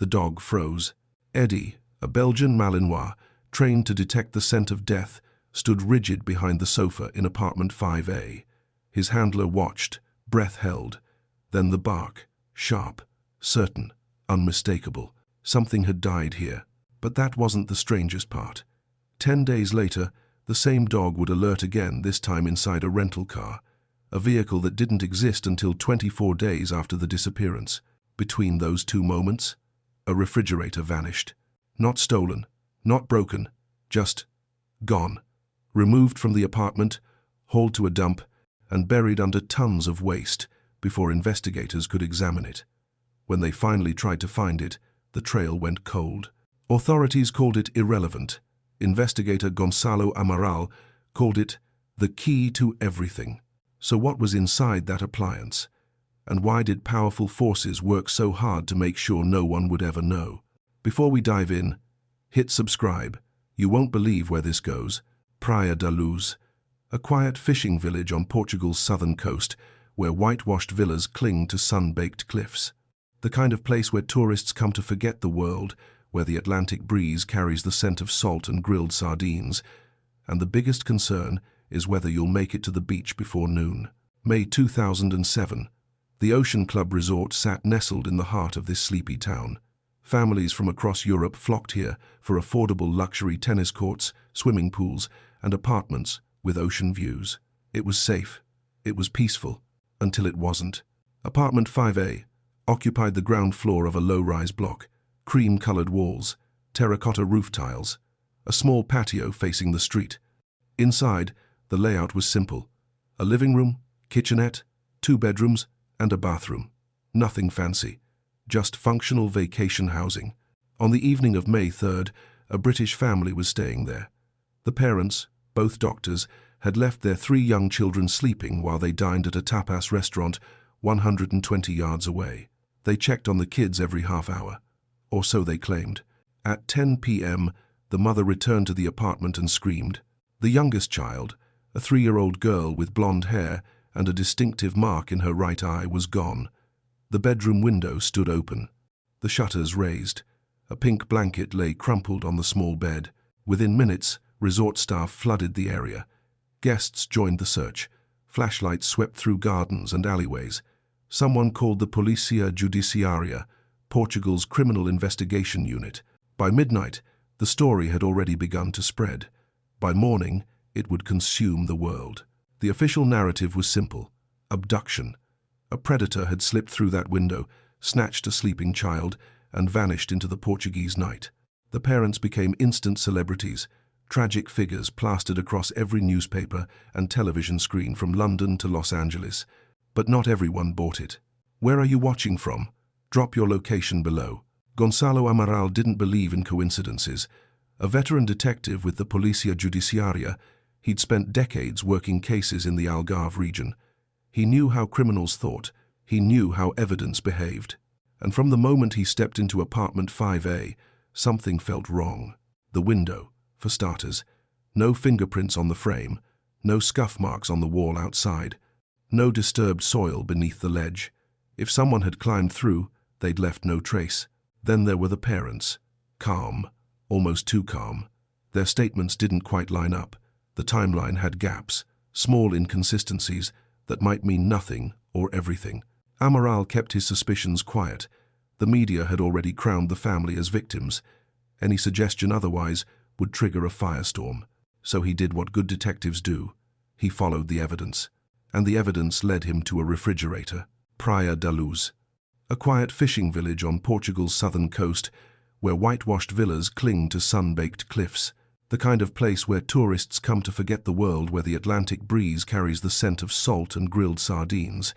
The dog froze. Eddie, a Belgian Malinois, trained to detect the scent of death, stood rigid behind the sofa in apartment 5A. His handler watched, breath held. Then the bark, sharp, certain, unmistakable. Something had died here. But that wasn't the strangest part. 10 days later, the same dog would alert again, this time inside a rental car, a vehicle that didn't exist until 24 days after the disappearance. Between those two moments, a refrigerator vanished. Not stolen, not broken, just gone. Removed from the apartment, hauled to a dump, and buried under tons of waste before investigators could examine it. When they finally tried to find it, the trail went cold. Authorities called it irrelevant. Investigator Gonçalo Amaral called it the key to everything. So what was inside that appliance? And why did powerful forces work so hard to make sure no one would ever know? Before we dive in, hit subscribe. You won't believe where this goes. Praia da Luz, a quiet fishing village on Portugal's southern coast where whitewashed villas cling to sun-baked cliffs. The kind of place where tourists come to forget the world, where the Atlantic breeze carries the scent of salt and grilled sardines, and the biggest concern is whether you'll make it to the beach before noon. May 2007. The Ocean Club Resort sat nestled in the heart of this sleepy town. Families from across Europe flocked here for affordable luxury tennis courts, swimming pools, and apartments with ocean views. It was safe. It was peaceful. Until it wasn't. Apartment 5A occupied the ground floor of a low-rise block, cream-colored walls, terracotta roof tiles, a small patio facing the street. Inside, the layout was simple. A living room, kitchenette, 2 bedrooms, and a bathroom. Nothing fancy. Just functional vacation housing. On the evening of May 3rd, a British family was staying there. The parents, both doctors, had left their 3 young children sleeping while they dined at a tapas restaurant 120 yards away. They checked on the kids every half hour, or so they claimed. At 10 p.m., the mother returned to the apartment and screamed. The youngest child, a 3-year-old girl with blonde hair and a distinctive mark in her right eye, was gone. The bedroom window stood open, the shutters raised. A pink blanket lay crumpled on the small bed. Within minutes, resort staff flooded the area. Guests joined the search. Flashlights swept through gardens and alleyways. Someone called the Polícia Judiciária, Portugal's criminal investigation unit. By midnight, the story had already begun to spread. By morning, it would consume the world. The official narrative was simple: abduction. A predator had slipped through that window, snatched a sleeping child, and vanished into the Portuguese night. The parents became instant celebrities, tragic figures plastered across every newspaper and television screen from London to Los Angeles. But not everyone bought it. Where are you watching from? Drop your location below. Gonçalo Amaral didn't believe in coincidences. A veteran detective with the Polícia Judiciária, he'd spent decades working cases in the Algarve region. He knew how criminals thought. He knew how evidence behaved. And from the moment he stepped into apartment 5A, something felt wrong. The window, for starters. No fingerprints on the frame. No scuff marks on the wall outside. No disturbed soil beneath the ledge. If someone had climbed through, they'd left no trace. Then there were the parents. Calm. Almost too calm. Their statements didn't quite line up. The timeline had gaps, small inconsistencies that might mean nothing or everything. Amaral kept his suspicions quiet. The media had already crowned the family as victims. Any suggestion otherwise would trigger a firestorm. So he did what good detectives do. He followed the evidence. And the evidence led him to a refrigerator. Praia da Luz, a quiet fishing village on Portugal's southern coast where whitewashed villas cling to sun-baked cliffs. The kind of place where tourists come to forget the world, where the Atlantic breeze carries the scent of salt and grilled sardines.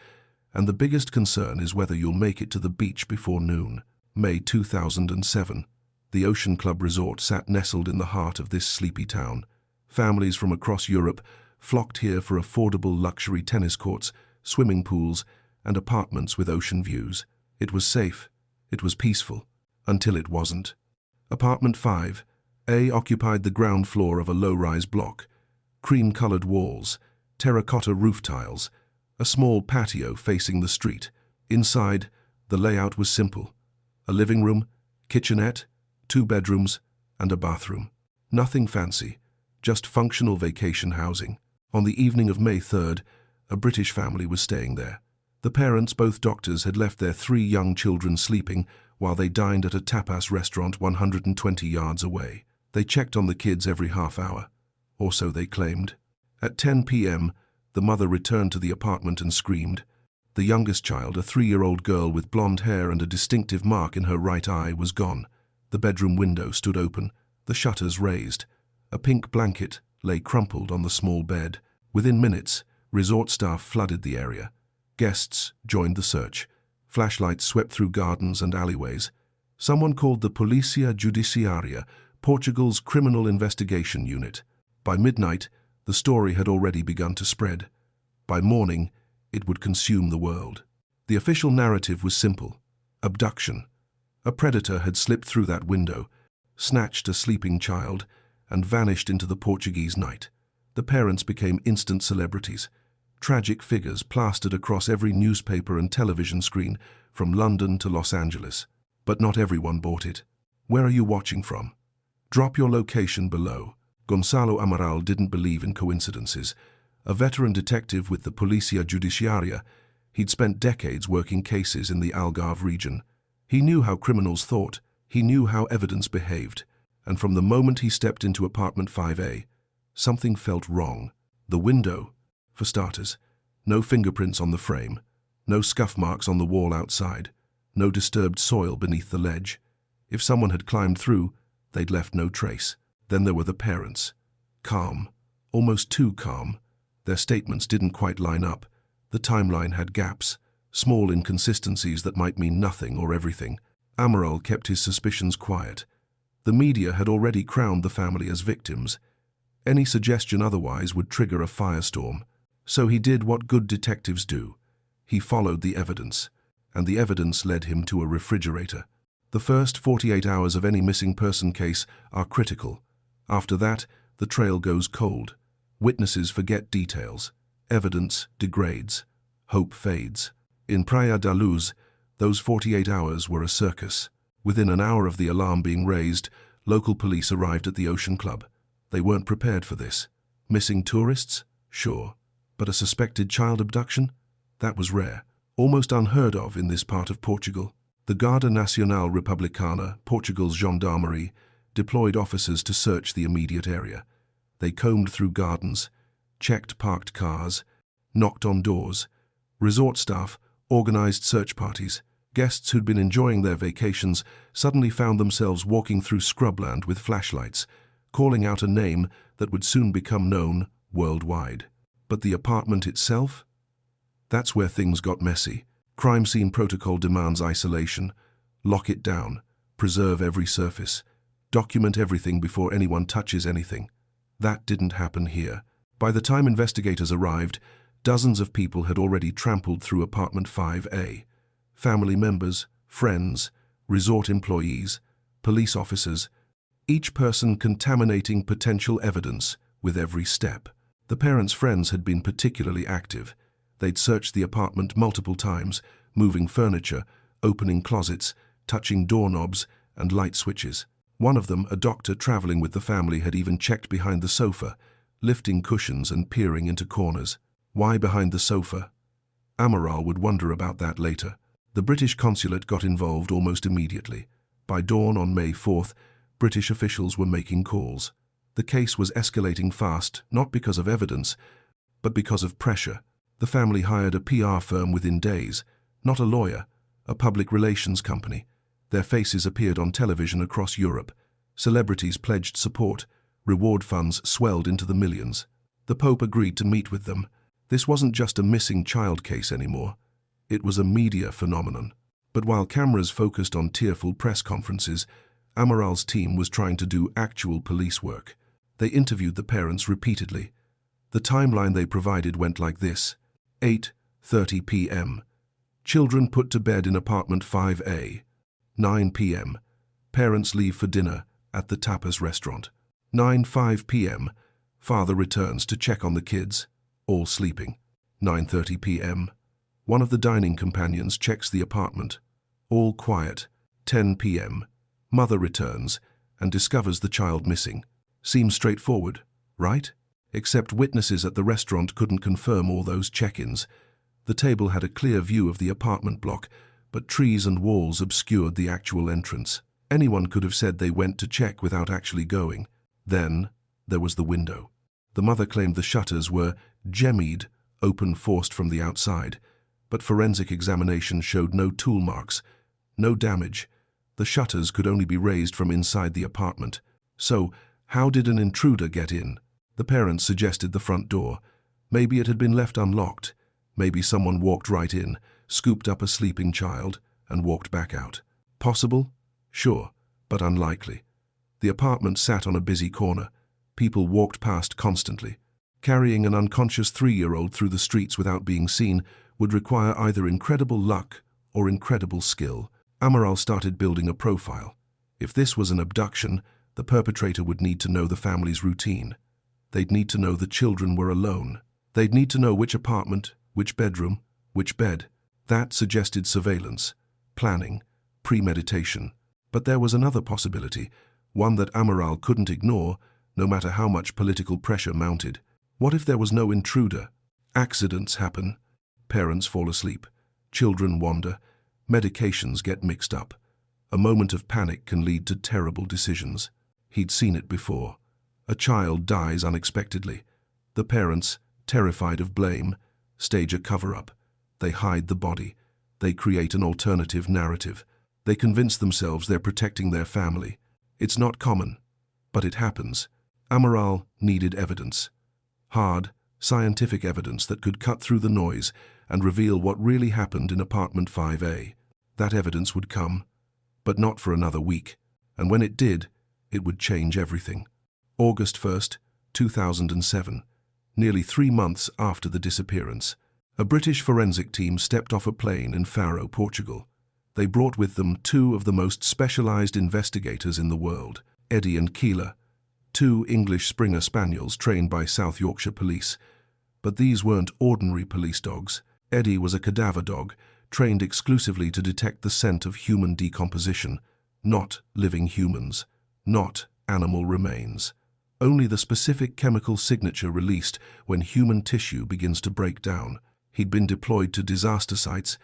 And the biggest concern is whether you'll make it to the beach before noon. May 2007. The Ocean Club Resort sat nestled in the heart of this sleepy town. Families from across Europe flocked here for affordable luxury tennis courts, swimming pools, and apartments with ocean views. It was safe. It was peaceful. Until it wasn't. Apartment 5A occupied the ground floor of a low-rise block. Cream-colored walls, terracotta roof tiles, a small patio facing the street. Inside, the layout was simple. A living room, Kitchenette, 2 bedrooms, and a bathroom. Nothing fancy, just functional vacation housing. On the evening of May 3rd, a British family was staying there. The parents, both doctors, had left their 3 young children sleeping while they dined at a tapas restaurant 120 yards away. They checked on the kids every half hour, or so they claimed. At 10 p.m., the mother returned to the apartment and screamed. The youngest child, a 3-year-old girl with blonde hair and a distinctive mark in her right eye, was gone. The bedroom window stood open, the shutters raised. A pink blanket lay crumpled on the small bed. Within minutes, resort staff flooded the area. Guests joined the search. Flashlights swept through gardens and alleyways. Someone called the Polícia Judiciária, Portugal's criminal investigation unit. By midnight, the story had already begun to spread. By morning, it would consume the world. The official narrative was simple: abduction. A predator had slipped through that window, snatched a sleeping child, and vanished into the Portuguese night. The parents became instant celebrities. Tragic figures plastered across every newspaper and television screen, from London to Los Angeles. But not everyone bought it. Where are you watching from? Drop your location below. Gonçalo Amaral didn't believe in coincidences. A veteran detective with the Polícia Judiciária, he'd spent decades working cases in the Algarve region. He knew how criminals thought, he knew how evidence behaved, and from the moment he stepped into apartment 5A, something felt wrong. The window, for starters. No fingerprints on the frame, no scuff marks on the wall outside, no disturbed soil beneath the ledge. If someone had climbed through, they'd left no trace. Then there were the parents. Calm, almost too calm. Their statements didn't quite line up. The timeline had gaps, small inconsistencies that might mean nothing or everything. Amaral kept his suspicions quiet. The media had already crowned the family as victims. Any suggestion otherwise would trigger a firestorm. So he did what good detectives do. He followed the evidence, and the evidence led him to a refrigerator. The first 48 hours of any missing person case are critical. After that, the trail goes cold. Witnesses forget details. Evidence degrades. Hope fades. In Praia da Luz, those 48 hours were a circus. Within an hour of the alarm being raised, local police arrived at the Ocean Club. They weren't prepared for this. Missing tourists? Sure. But a suspected child abduction? That was rare. Almost unheard of in this part of Portugal. The Guarda Nacional Republicana, Portugal's gendarmerie, deployed officers to search the immediate area. They combed through gardens, checked parked cars, knocked on doors. Resort staff organized search parties. Guests who'd been enjoying their vacations suddenly found themselves walking through scrubland with flashlights, calling out a name that would soon become known worldwide. But the apartment itself? That's where things got messy. Crime scene protocol demands isolation. Lock it down. Preserve every surface. Document everything before anyone touches anything. That didn't happen here. By the time investigators arrived, dozens of people had already trampled through apartment 5A. Family members, friends, resort employees, police officers, each person contaminating potential evidence with every step. The parents' friends had been particularly active. They'd searched the apartment multiple times, moving furniture, opening closets, touching doorknobs and light switches. One of them, a doctor traveling with the family, had even checked behind the sofa, lifting cushions and peering into corners. Why behind the sofa? Amaral would wonder about that later. The British consulate got involved almost immediately. By dawn on May 4th, British officials were making calls. The case was escalating fast, not because of evidence, but because of pressure. The family hired a PR firm within days, not a lawyer, a public relations company. Their faces appeared on television across Europe. Celebrities pledged support. Reward funds swelled into the millions. The Pope agreed to meet with them. This wasn't just a missing child case anymore. It was a media phenomenon. But while cameras focused on tearful press conferences, Amaral's team was trying to do actual police work. They interviewed the parents repeatedly. The timeline they provided went like this: 8:30 p.m. Children put to bed in apartment 5A. 9 p.m. Parents leave for dinner at the tapas restaurant. 9:05 p.m. Father returns to check on the kids, all sleeping. 9:30 p.m. One of the dining companions checks the apartment. All quiet. 10 p.m. Mother returns and discovers the child missing. Seems straightforward, right? Except witnesses at the restaurant couldn't confirm all those check-ins. The table had a clear view of the apartment block, but trees and walls obscured the actual entrance. Anyone could have said they went to check without actually going. Then there was the window. The mother claimed the shutters were jemmied, open forced from the outside, but forensic examination showed no tool marks, no damage. The shutters could only be raised from inside the apartment. So, how did an intruder get in? The parents suggested the front door. Maybe it had been left unlocked. Maybe someone walked right in, scooped up a sleeping child, and walked back out. Possible? Sure, but unlikely. The apartment sat on a busy corner. People walked past constantly. Carrying an unconscious 3-year-old through the streets without being seen would require either incredible luck or incredible skill. Amaral started building a profile. If this was an abduction, the perpetrator would need to know the family's routine. They'd need to know the children were alone. They'd need to know which apartment, which bedroom, which bed. That suggested surveillance, planning, premeditation. But there was another possibility, one that Amaral couldn't ignore, no matter how much political pressure mounted. What if there was no intruder? Accidents happen. Parents fall asleep. Children wander. Medications get mixed up. A moment of panic can lead to terrible decisions. He'd seen it before. A child dies unexpectedly. The parents, terrified of blame, stage a cover-up. They hide the body. They create an alternative narrative. They convince themselves they're protecting their family. It's not common, but it happens. Amaral needed evidence. Hard, scientific evidence that could cut through the noise and reveal what really happened in apartment 5A. That evidence would come, but not for another week, and when it did, it would change everything. August 1st, 2007, nearly 3 months after the disappearance, a British forensic team stepped off a plane in Faro, Portugal. They brought with them 2 of the most specialized investigators in the world, Eddie and Keela, 2 English Springer Spaniels trained by South Yorkshire Police. But these weren't ordinary police dogs. Eddie was a cadaver dog, trained exclusively to detect the scent of human decomposition, not living humans, not animal remains. Only the specific chemical signature released when human tissue begins to break down. He'd been deployed to disaster sites,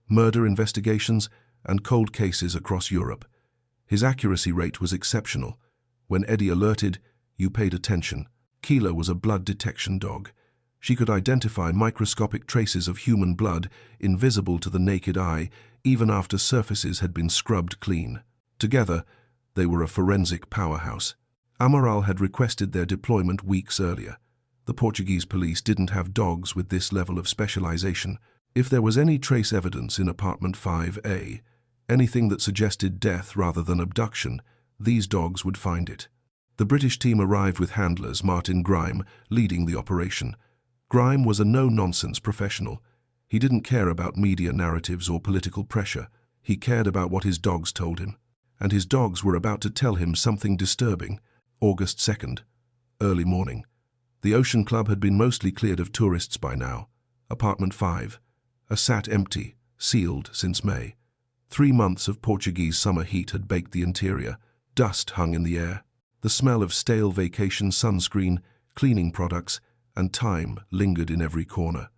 murder investigations, and cold cases across Europe. His accuracy rate was exceptional. When Eddie alerted, you paid attention. Keela was a blood detection dog. She could identify microscopic traces of human blood, invisible to the naked eye, even after surfaces had been scrubbed clean. Together, they were a forensic powerhouse. Amaral had requested their deployment weeks earlier. The Portuguese police didn't have dogs with this level of specialization. If there was any trace evidence in apartment 5A, anything that suggested death rather than abduction, these dogs would find it. The British team arrived with handlers Martin Grime leading the operation. Grime was a no-nonsense professional. He didn't care about media narratives or political pressure. He cared about what his dogs told him. And his dogs were about to tell him something disturbing. August 2nd, early morning. The Ocean Club had been mostly cleared of tourists by now. Apartment 5, sat empty, sealed since May. 3 months of Portuguese summer heat had baked the interior. Dust hung in the air. The smell of stale vacation sunscreen, cleaning products, and time lingered in every corner.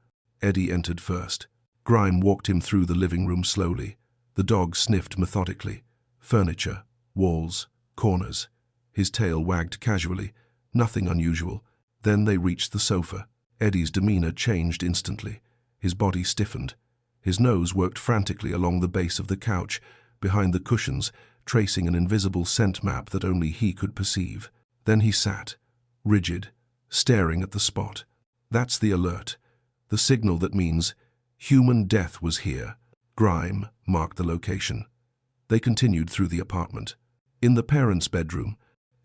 Eddie entered first. Grime walked him through the living room slowly. The dog sniffed methodically. Furniture, walls, corners. His tail wagged casually. Nothing unusual. Then they reached the sofa. Eddie's demeanor changed instantly. His body stiffened. His nose worked frantically along the base of the couch, behind the cushions, tracing an invisible scent map that only he could perceive. Then he sat, rigid, staring at the spot. That's the alert, the signal that means human death was here. Grime marked the location. They continued through the apartment. In the parents' bedroom,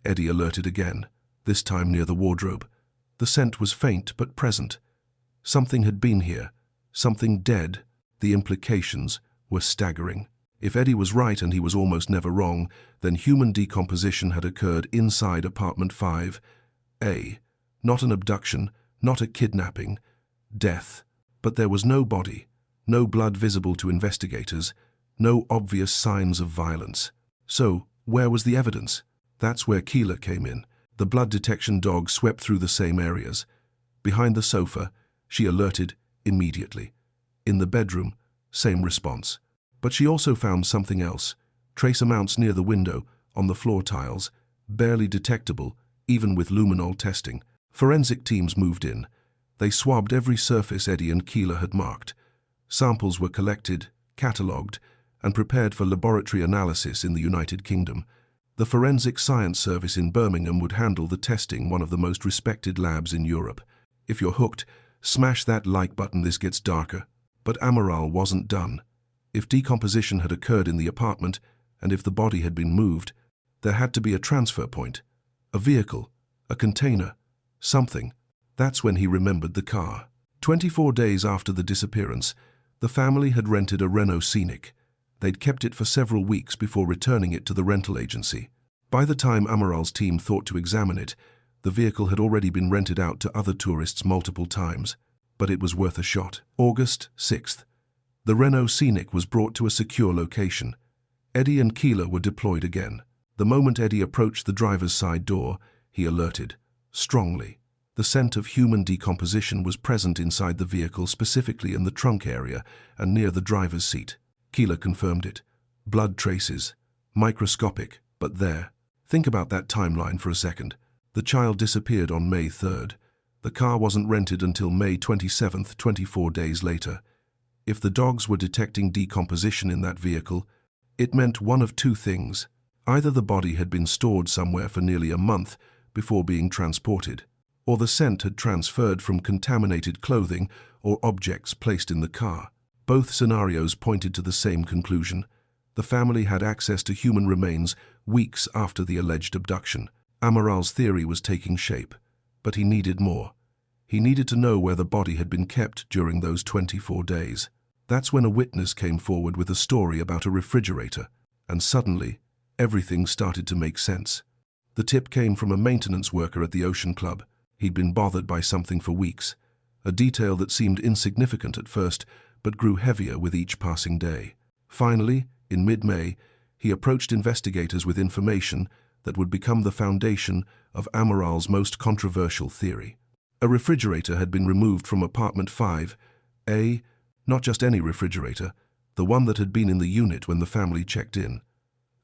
Eddie alerted again, this time near the wardrobe. The scent was faint but present. Something had been here, something dead. The implications were staggering. If Eddie was right, and he was almost never wrong, then human decomposition had occurred inside apartment 5A. Not an abduction, not a kidnapping. Death. But there was no body, no blood visible to investigators, no obvious signs of violence. So, Where was the evidence? That's where Keeler came in. The blood detection dog swept through the same areas. Behind the sofa, she alerted immediately. In the bedroom, same response. But she also found something else. Trace amounts near the window, on the floor tiles, barely detectable, even with luminol testing. Forensic teams moved in. They swabbed every surface Eddie and Keeler had marked. Samples were collected, catalogued, and prepared for laboratory analysis in the United Kingdom. The Forensic Science Service in Birmingham would handle the testing, one of the most respected labs in Europe. If you're hooked, smash that like button. This gets darker. But Amaral wasn't done. If decomposition had occurred in the apartment, and if the body had been moved, there had to be a transfer point. A vehicle, a container, something. That's when he remembered the car. 24 days after the disappearance, the family had rented a Renault Scenic. They'd kept it for several weeks before returning it to the rental agency. By the time Amaral's team thought to examine it, the vehicle had already been rented out to other tourists multiple times. But it was worth a shot. August 6th. The Renault Scenic was brought to a secure location. Eddie and Keeler were deployed again. The moment Eddie approached the driver's side door, he alerted. Strongly. The scent of human decomposition was present inside the vehicle, specifically in the trunk area and near the driver's seat. Keeler confirmed it. Blood traces. Microscopic, but there. Think about that timeline for a second. The child disappeared on May 3rd. The car wasn't rented until May 27th, 24 days later. If the dogs were detecting decomposition in that vehicle, it meant one of two things. Either the body had been stored somewhere for nearly a month before being transported, or the scent had transferred from contaminated clothing or objects placed in the car. Both scenarios pointed to the same conclusion. The family had access to human remains weeks after the alleged abduction. Amaral's theory was taking shape, but he needed more. He needed to know where the body had been kept during those 24 days. That's when a witness came forward with a story about a refrigerator, and suddenly, everything started to make sense. The tip came from a maintenance worker at the Ocean Club. He'd been bothered by something for weeks, a detail that seemed insignificant at first, but grew heavier with each passing day. Finally, in mid-May, he approached investigators with information that would become the foundation of Amaral's most controversial theory. A refrigerator had been removed from apartment 5A, not just any refrigerator, the one that had been in the unit when the family checked in.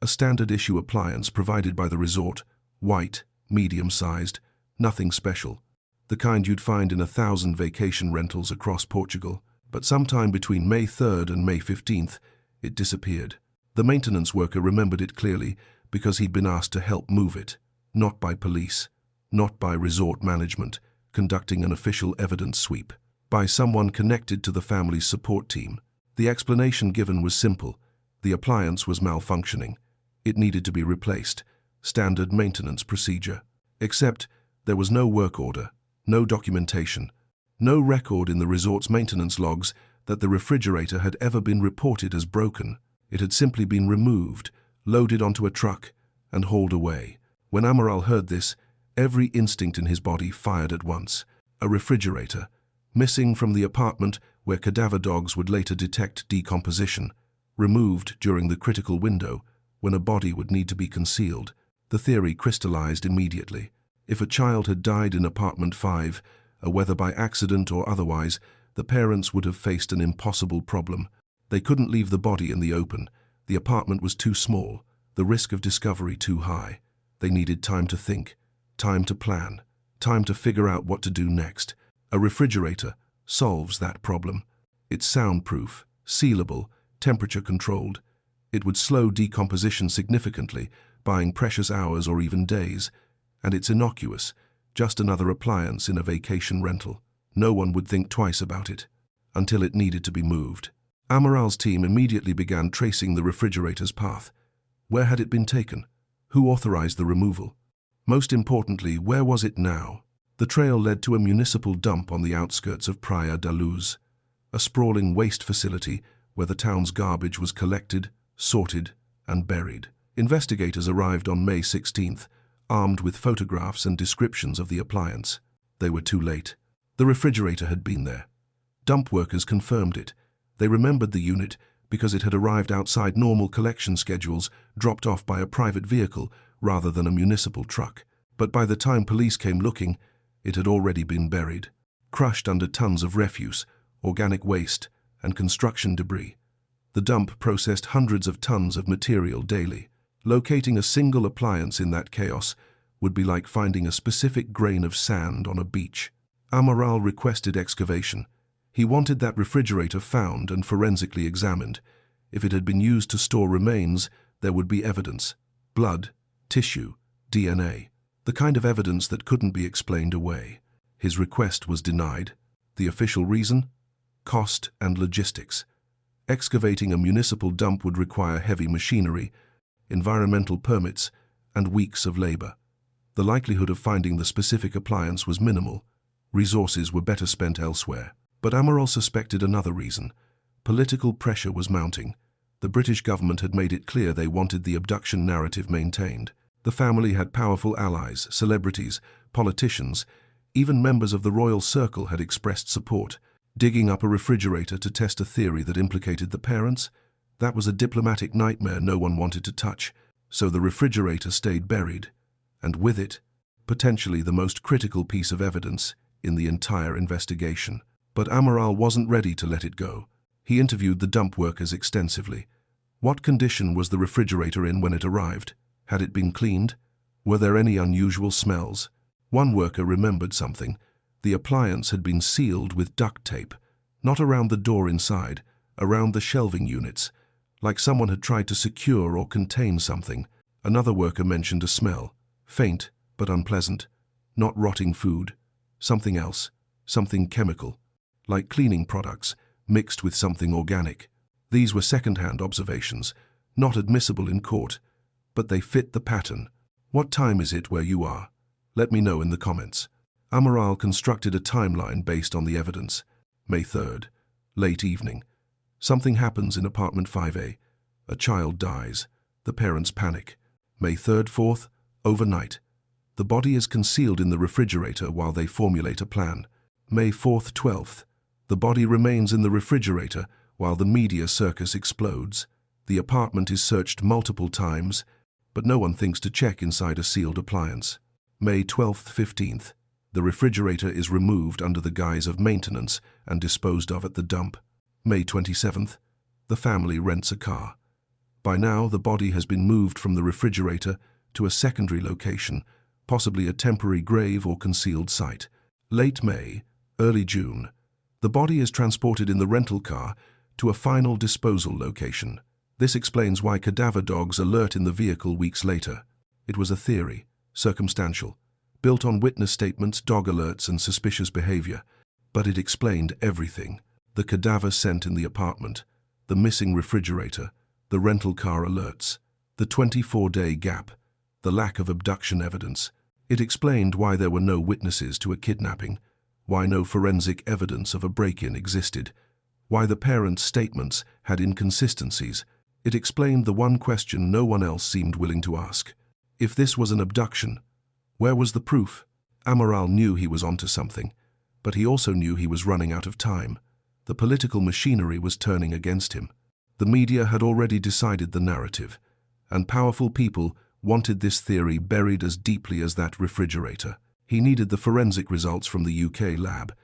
A standard-issue appliance provided by the resort, white, medium-sized, nothing special, the kind you'd find in 1,000 vacation rentals across Portugal. But sometime between May 3rd and May 15th, it disappeared. The maintenance worker remembered it clearly because he'd been asked to help move it, not by police, not by resort management, conducting an official evidence sweep, by someone connected to the family's support team. The explanation given was simple. The appliance was malfunctioning. It needed to be replaced. Standard maintenance procedure. Except there was no work order, no documentation, no record in the resort's maintenance logs that the refrigerator had ever been reported as broken. It had simply been removed, loaded onto a truck, and hauled away. When Amaral heard this, every instinct in his body fired at once. A refrigerator, missing from the apartment where cadaver dogs would later detect decomposition, removed during the critical window when a body would need to be concealed. The theory crystallized immediately. If a child had died in apartment 5, whether by accident or otherwise, the parents would have faced an impossible problem. They couldn't leave the body in the open. The apartment was too small, the risk of discovery too high. They needed time to think, time to plan, time to figure out what to do next. A refrigerator solves that problem. It's soundproof, sealable, temperature-controlled. It would slow decomposition significantly, buying precious hours or even days. And it's innocuous, just another appliance in a vacation rental. No one would think twice about it, until it needed to be moved. Amaral's team immediately began tracing the refrigerator's path. Where had it been taken? Who authorized the removal? Most importantly, where was it now? The trail led to a municipal dump on the outskirts of Praia da Luz, a sprawling waste facility where the town's garbage was collected, sorted, and buried. Investigators arrived on May 16th, armed with photographs and descriptions of the appliance. They were too late. The refrigerator had been there. Dump workers confirmed it. They remembered the unit because it had arrived outside normal collection schedules, dropped off by a private vehicle rather than a municipal truck. But by the time police came looking, it had already been buried, crushed under tons of refuse, organic waste, and construction debris. The dump processed hundreds of tons of material daily. Locating a single appliance in that chaos would be like finding a specific grain of sand on a beach. Amaral requested excavation. He wanted that refrigerator found and forensically examined. If it had been used to store remains, there would be evidence: blood, tissue, DNA, the kind of evidence that couldn't be explained away. His request was denied. The official reason? Cost and logistics. Excavating a municipal dump would require heavy machinery, environmental permits, and weeks of labor. The likelihood of finding the specific appliance was minimal. Resources were better spent elsewhere. But Amaral suspected another reason. Political pressure was mounting. The British government had made it clear they wanted the abduction narrative maintained. The family had powerful allies, celebrities, politicians, even members of the royal circle had expressed support. Digging up a refrigerator to test a theory that implicated the parents? That was a diplomatic nightmare no one wanted to touch. So the refrigerator stayed buried, and with it, potentially the most critical piece of evidence in the entire investigation. But Amaral wasn't ready to let it go. He interviewed the dump workers extensively. What condition was the refrigerator in when it arrived? Had it been cleaned? Were there any unusual smells? One worker remembered something. The appliance had been sealed with duct tape, not around the door inside, around the shelving units, like someone had tried to secure or contain something. Another worker mentioned a smell, faint but unpleasant, not rotting food, something else, something chemical, like cleaning products mixed with something organic. These were second-hand observations, not admissible in court, but they fit the pattern. What time is it where you are? Let me know in the comments. Amaral constructed a timeline based on the evidence. May 3rd, late evening. Something happens in apartment 5A. A child dies. The parents panic. May 3rd, 4th, overnight. The body is concealed in the refrigerator while they formulate a plan. May 4th, 12th. The body remains in the refrigerator while the media circus explodes. The apartment is searched multiple times, but no one thinks to check inside a sealed appliance. May 12th, 15th. The refrigerator is removed under the guise of maintenance and disposed of at the dump. May 27th. The family rents a car. By now, the body has been moved from the refrigerator to a secondary location, possibly a temporary grave or concealed site. Late May, early June. The body is transported in the rental car to a final disposal location. This explains why cadaver dogs alert in the vehicle weeks later. It was a theory, circumstantial, built on witness statements, dog alerts, and suspicious behavior. But it explained everything. The cadaver scent in the apartment, the missing refrigerator, the rental car alerts, the 24-day gap, the lack of abduction evidence. It explained why there were no witnesses to a kidnapping, why no forensic evidence of a break-in existed, why the parents' statements had inconsistencies. It explained the one question no one else seemed willing to ask. If this was an abduction, where was the proof? Amaral knew he was onto something, but he also knew he was running out of time. The political machinery was turning against him. The media had already decided the narrative, and powerful people wanted this theory buried as deeply as that refrigerator. He needed the forensic results from the UK lab.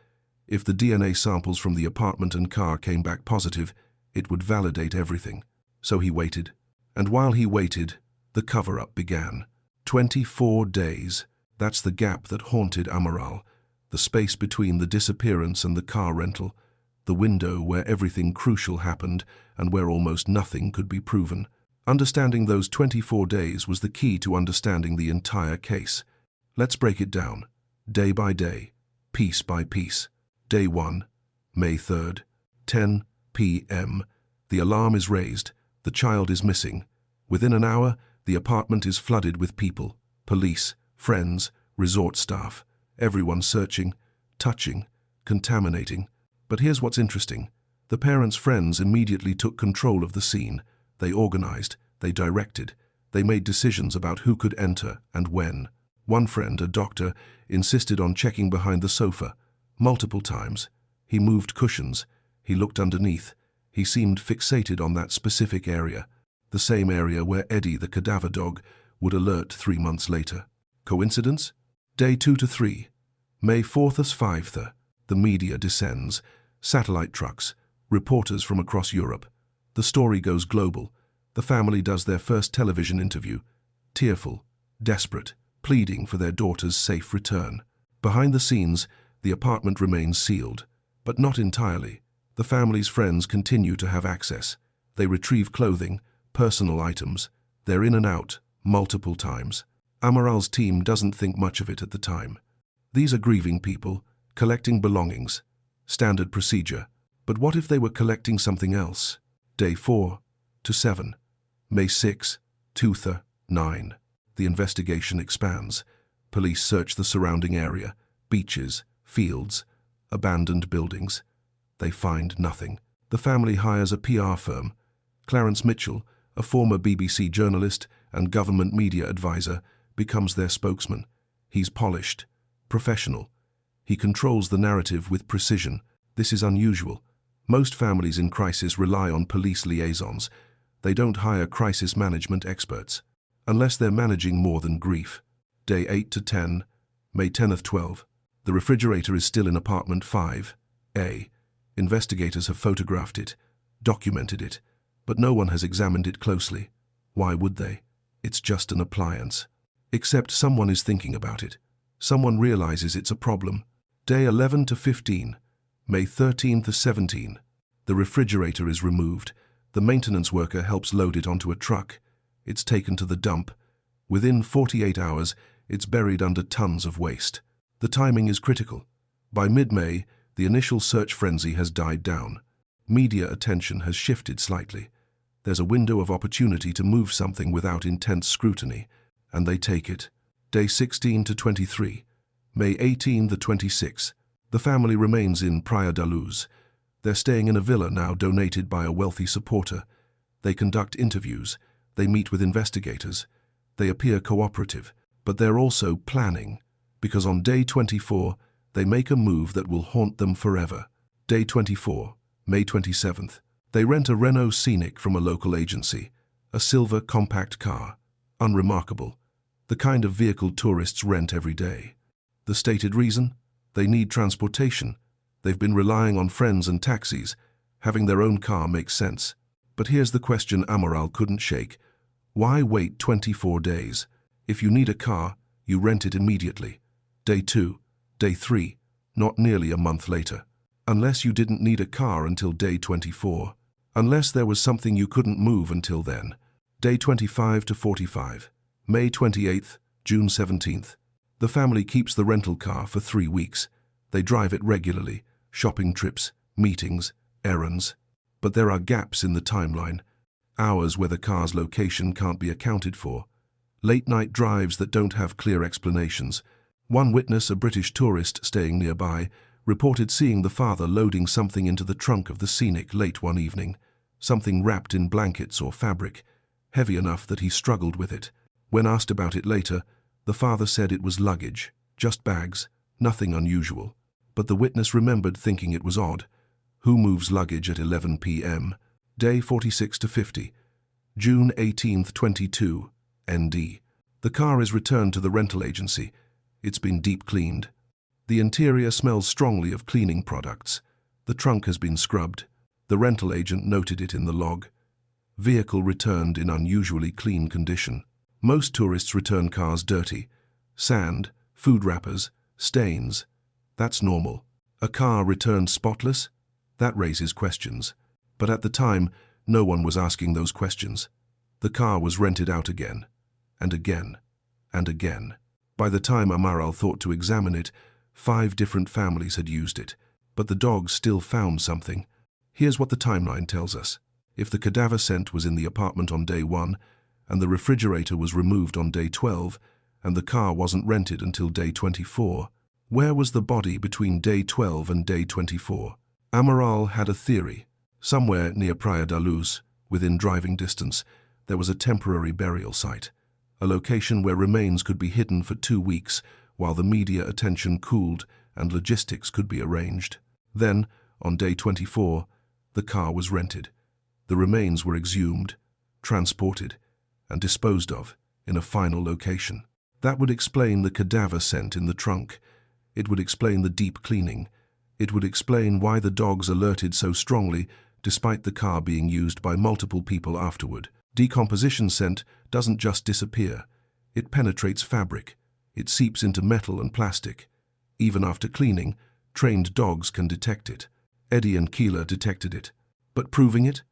If the DNA samples from the apartment and car came back positive, it would validate everything. So he waited. And while he waited, the cover-up began. 24 days. That's the gap that haunted Amaral. The space between the disappearance and the car rental. The window where everything crucial happened and where almost nothing could be proven. Understanding those 24 days was the key to understanding the entire case. Let's break it down, day by day, piece by piece. Day 1, May 3rd, 10 p.m. The alarm is raised. The child is missing. Within an hour, the apartment is flooded with people, police, friends, resort staff. Everyone searching, touching, contaminating. But here's what's interesting. The parents' friends immediately took control of the scene. They organized, they directed, they made decisions about who could enter and when. One friend, a doctor, insisted on checking behind the sofa. Multiple times. He moved cushions. He looked underneath. He seemed fixated on that specific area, the same area where Eddie, the cadaver dog, would alert 3 months later. Coincidence? Day 2 to 3. May 4th as 5th. The media descends. Satellite trucks. Reporters from across Europe. The story goes global. The family does their first television interview. Tearful, desperate, pleading for their daughter's safe return. Behind the scenes, the apartment remains sealed. But not entirely. The family's friends continue to have access. They retrieve clothing, personal items. They're in and out, multiple times. Amaral's team doesn't think much of it at the time. These are grieving people, collecting belongings. Standard procedure. But what if they were collecting something else? Day 4 to 7. May 6, 2009. The investigation expands. Police search the surrounding area, beaches, fields, abandoned buildings. They find nothing. The family hires a PR firm. Clarence Mitchell, a former BBC journalist and government media advisor, becomes their spokesman. He's polished, professional. He controls the narrative with precision. This is unusual. Most families in crisis rely on police liaisons. They don't hire crisis management experts, unless they're managing more than grief. Day 8 to 10, May 10th 12. The refrigerator is still in apartment 5A. Investigators have photographed it, documented it, but no one has examined it closely. Why would they? It's just an appliance. Except someone is thinking about it. Someone realizes it's a problem. Day 11 to 15, May 13th to 17. The refrigerator is removed. The maintenance worker helps load it onto a truck. It's taken to the dump. Within 48 hours, it's buried under tons of waste. The timing is critical. By mid-May, the initial search frenzy has died down. Media attention has shifted slightly. There's a window of opportunity to move something without intense scrutiny, and they take it. Day 16 to 23, May 18 to 26. The family remains in Praia da Luz. They're staying in a villa now donated by a wealthy supporter. They conduct interviews. They meet with investigators. They appear cooperative, but they're also planning, because on day 24, they make a move that will haunt them forever. Day 24, May 27th. They rent a Renault Scenic from a local agency, a silver compact car. Unremarkable. The kind of vehicle tourists rent every day. The stated reason? They need transportation. They've been relying on friends and taxis. Having their own car makes sense. But here's the question Amaral couldn't shake. Why wait 24 days? If you need a car, you rent it immediately. Day 2, day 3, not nearly a month later. Unless you didn't need a car until day 24. Unless there was something you couldn't move until then. Day 25 to 45. May 28th, June 17th. The family keeps the rental car for 3 weeks. They drive it regularly, shopping trips, meetings, errands. But there are gaps in the timeline. Hours where the car's location can't be accounted for. Late-night drives that don't have clear explanations. One witness, a British tourist staying nearby, reported seeing the father loading something into the trunk of the Scenic late one evening. Something wrapped in blankets or fabric, heavy enough that he struggled with it. When asked about it later, the father said it was luggage, just bags, nothing unusual. But the witness remembered thinking it was odd. Who moves luggage at 11 p.m.? Day 46 to 50. June 18th, 22, ND. The car is returned to the rental agency. It's been deep cleaned. The interior smells strongly of cleaning products. The trunk has been scrubbed. The rental agent noted it in the log. Vehicle returned in unusually clean condition. Most tourists return cars dirty. Sand, food wrappers, stains. That's normal. A car returned spotless? That raises questions. But at the time, no one was asking those questions. The car was rented out again, and again, and again. By the time Amaral thought to examine it, 5 different families had used it. But the dogs still found something. Here's what the timeline tells us. If the cadaver scent was in the apartment on day 1, and the refrigerator was removed on day 12, and the car wasn't rented until day 24, where was the body between day 12 and day 24? Amaral had a theory. Somewhere near Praia da Luz, within driving distance, there was a temporary burial site, a location where remains could be hidden for 2 weeks while the media attention cooled and logistics could be arranged. Then, on day 24, The car was rented. The remains were exhumed, transported, and disposed of in a final location. That would explain the cadaver scent in the trunk. It would explain the deep cleaning. It would explain why the dogs alerted so strongly despite the car being used by multiple people afterward. Decomposition scent doesn't just disappear. It penetrates fabric. It seeps into metal and plastic. Even after cleaning, trained dogs can detect it. Eddie and Keela detected it. But proving it?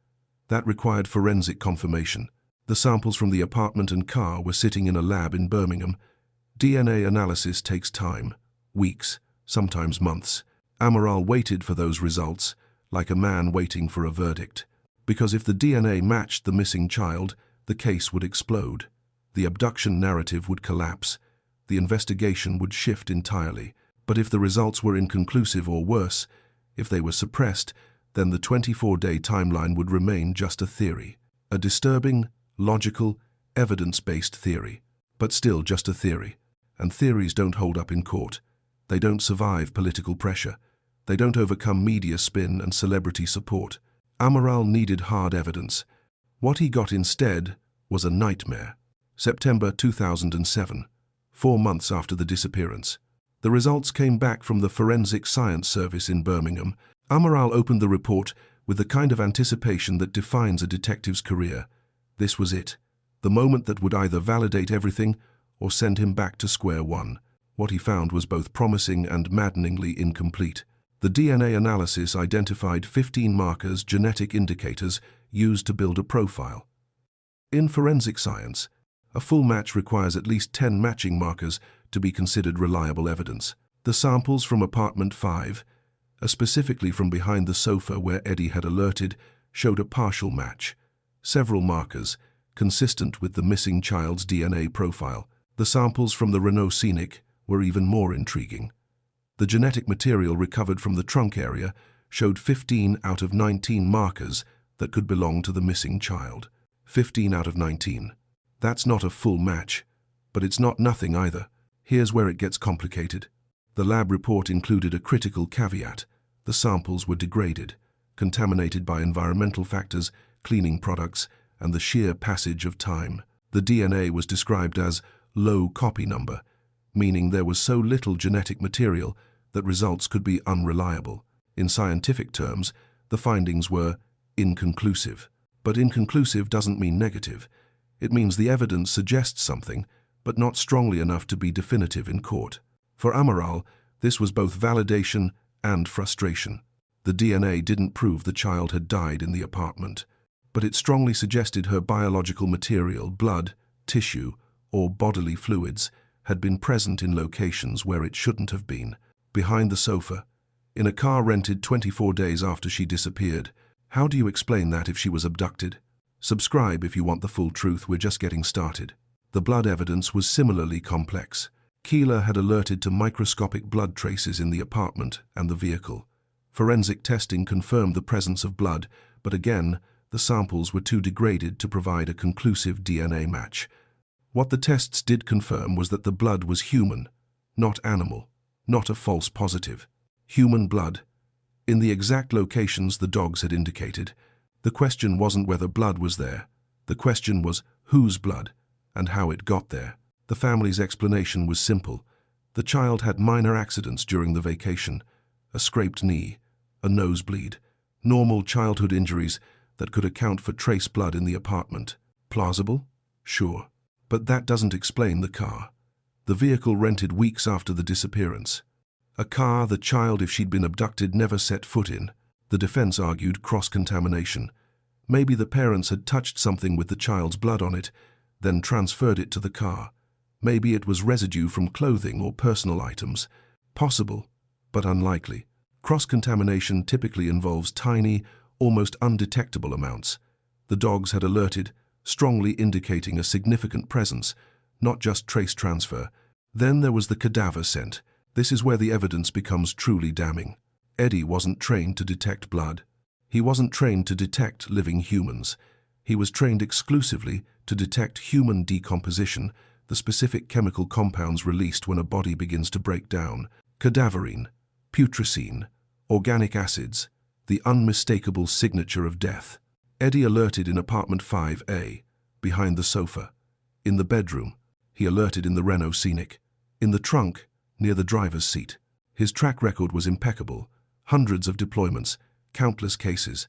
That required forensic confirmation. The samples from the apartment and car were sitting in a lab in Birmingham. DNA analysis takes time, weeks, sometimes months. Amaral waited for those results, like a man waiting for a verdict. Because if the DNA matched the missing child, the case would explode. The abduction narrative would collapse. The investigation would shift entirely. But if the results were inconclusive or worse, if they were suppressed, then the 24-day timeline would remain just a theory. A disturbing, logical, evidence-based theory. But still just a theory. And theories don't hold up in court. They don't survive political pressure. They don't overcome media spin and celebrity support. Amaral needed hard evidence. What he got instead was a nightmare. September 2007, 4 months after the disappearance. The results came back from the Forensic Science Service in Birmingham. Amaral opened the report with the kind of anticipation that defines a detective's career. This was it, the moment that would either validate everything or send him back to square one. What he found was both promising and maddeningly incomplete. The DNA analysis identified 15 markers, genetic indicators, used to build a profile. In forensic science, a full match requires at least 10 matching markers to be considered reliable evidence. The samples from apartment 5, specifically from behind the sofa where Eddie had alerted, showed a partial match. Several markers, consistent with the missing child's DNA profile. The samples from the Renault Scenic were even more intriguing. The genetic material recovered from the trunk area showed 15 out of 19 markers that could belong to the missing child. 15 out of 19. That's not a full match, but it's not nothing either. Here's where it gets complicated. The lab report included a critical caveat. The samples were degraded, contaminated by environmental factors, cleaning products, and the sheer passage of time. The DNA was described as low copy number, meaning there was so little genetic material that results could be unreliable. In scientific terms, the findings were inconclusive. But inconclusive doesn't mean negative. It means the evidence suggests something, but not strongly enough to be definitive in court. For Amaral, this was both validation and frustration. The DNA didn't prove the child had died in the apartment, but it strongly suggested her biological material, blood, tissue, or bodily fluids, had been present in locations where it shouldn't have been. Behind the sofa, in a car rented 24 days after she disappeared. How do you explain that if she was abducted? Subscribe if you want the full truth, we're just getting started. The blood evidence was similarly complex. Keela had alerted to microscopic blood traces in the apartment and the vehicle. Forensic testing confirmed the presence of blood, but again, the samples were too degraded to provide a conclusive DNA match. What the tests did confirm was that the blood was human, not animal, not a false positive. Human blood, in the exact locations the dogs had indicated. The question wasn't whether blood was there. The question was whose blood and how it got there. The family's explanation was simple. The child had minor accidents during the vacation, a scraped knee, a nosebleed, normal childhood injuries that could account for trace blood in the apartment. Plausible? Sure. But that doesn't explain the car. The vehicle rented weeks after the disappearance. A car the child, if she'd been abducted, never set foot in. The defense argued cross-contamination. Maybe the parents had touched something with the child's blood on it, then transferred it to the car. Maybe it was residue from clothing or personal items. Possible, but unlikely. Cross-contamination typically involves tiny, almost undetectable amounts. The dogs had alerted, strongly indicating a significant presence, not just trace transfer. Then there was the cadaver scent. This is where the evidence becomes truly damning. Eddie wasn't trained to detect blood. He wasn't trained to detect living humans. He was trained exclusively to detect human decomposition, the specific chemical compounds released when a body begins to break down. Cadaverine, putrescine, organic acids. the unmistakable signature of death. Eddie alerted in apartment 5A, behind the sofa. In the bedroom, he alerted in the Renault Scenic. In the trunk, near the driver's seat. His track record was impeccable. Hundreds of deployments, countless cases.